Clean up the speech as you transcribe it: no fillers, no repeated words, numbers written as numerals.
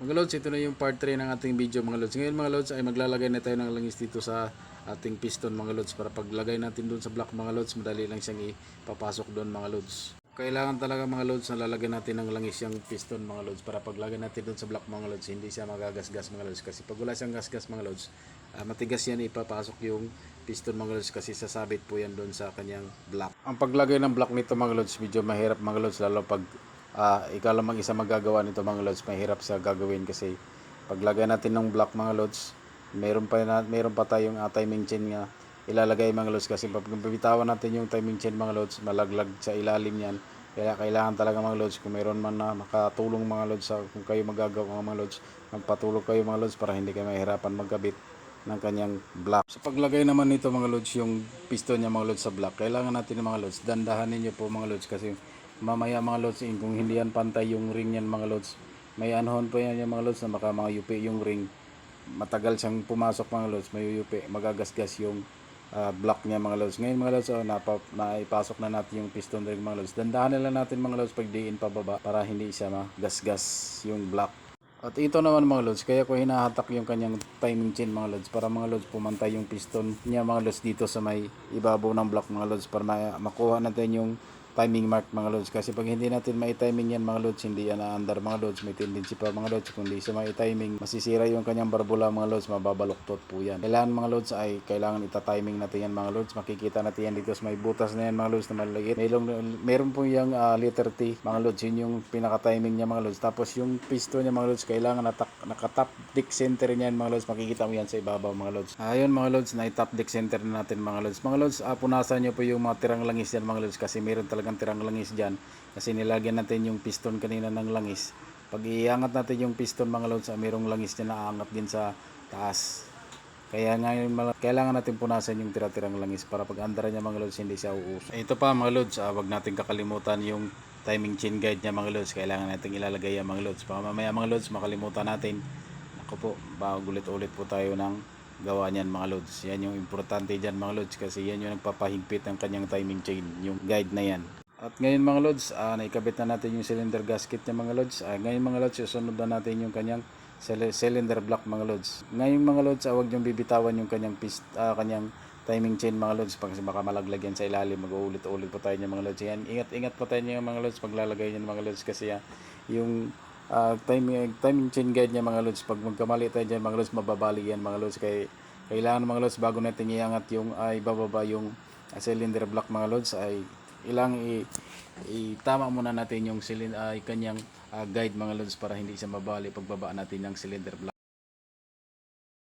Mga lods, ito na yung part 3 ng ating video mga lods. Ngayon mga lods ay maglalagay na tayo ng langis dito sa ating piston mga lods. Para paglagay natin doon sa block mga lods, madali lang siyang ipapasok doon mga lods. Kailangan talaga mga lods na lalagyan natin ng langis yung piston mga lods. Para paglagay natin doon sa block mga lods, hindi siya magagasgas mga lods. Kasi pag wala siyang gasgas mga lods, matigas yan ipapasok yung piston mga lods. Kasi sasabit po yan doon sa kanyang block. Ang paglagay ng block nito mga lods, medyo mahirap mga lods. Lalo pag ikaw lang mag-isa magagawa nito mga lods, mahirap sa gagawin kasi paglagay natin ng block mga lods, meron pa tayong timing chain nga ilalagay mga lods. Kasi pag bibitawan natin yung timing chain mga lods, malaglag sa ilalim yan. Kaya kailangan talaga mga lods, kung meron man na makatulong mga lods, kung kayo magagawa mga lods, magpatulong kayo mga lods para hindi kayo mahirapan magkabit ng kanyang block. Sa paglagay naman nito mga lods, yung piston niya mga lods sa block, kailangan natin mga lods, dandahanin niyo po mga lods. Kasi mamaya mga lods, kung hindi yan pantay yung ring yan mga lods, may anhon po yan yung mga lods na baka mga yupi yung ring, matagal siyang pumasok mga lods, may yupi, magagasgas yung block niya mga lods. Ngayon mga lods, naipasok na natin yung piston ring mga lods. Dandahan na lang natin mga lods pag diin pababa para hindi siya magasgas yung block. At ito naman mga lods, kaya ko hinahatak yung kanyang timing chain mga lods, para mga lods pumantay yung piston niya mga lods dito sa may ibabaw ng block mga lods, para makuha natin yung timing mark mga lods. Kasi pag hindi natin mai-timing yan mga lods, hindi yan na-under mga lods, may tendency pa mga lods, kung hindi siya mai-timing, masisira yung kanyang barbula mga lods, mababaluktot po yan. Kailangan mga lods ay kailangan ita-timing natin yan mga lods. Makikita natin yan dito sa may butas na yan mga lods na maliit. Meron po yung letter T mga lods, yun yung pinaka-timing niya mga lods. Tapos yung piston niya mga lods, kailangan naka-top deck center niya yan mga lods. Makikita mo yan sa ibabaw mga lods. Ayun mga lods, na-top deck center na natin mga lods. Mga lods, punasan nyo po yung mga tirang langis yan mga lods, kasi meron talagang tirang langis dyan. Kasi nilagyan natin yung piston kanina ng langis. Pag iangat natin yung piston mga lods, mayroong langis na naangat din sa taas. Kaya ngayon kailangan natin punasan yung tira-tirang langis para pag andara niya mga lods, hindi siya uusok. Ito pa mga lods, wag natin kakalimutan yung timing chain guide niya mga lods. Kailangan natin ilalagay yan mga lods. Baka mamaya mga lods makalimutan natin. Ako po, ulit-ulit po tayo ng gawa niyan mga lods. Yan yung importante dyan mga lods, kasi yan yung nagpapahigpit ng kanyang timing chain, yung guide na yan. At ngayon mga lods, naikabit na natin yung cylinder gasket niya mga lods. Ngayon mga lods, susunod na natin yung kanyang cylinder block mga lods. Ngayon mga lods, huwag niyong bibitawan yung kanyang timing chain mga lods, kasi baka malaglag yan sa ilalim. Mag-uulit-ulit po tayo niya mga lods. Yan, ingat po tayo niya mga lods paglalagay niya mga lods, kasi yung timing chain guide niya mga lods, pag magkamali tayo dyan mga lods, mababali yan mga lods. Kaya kailangan mga lods, bago natin iangat yung ibababa yung cylinder block mga lods, ay ilang itama muna natin yung kanyang guide mga lods, para hindi siya mabali pagbaba natin ng cylinder block.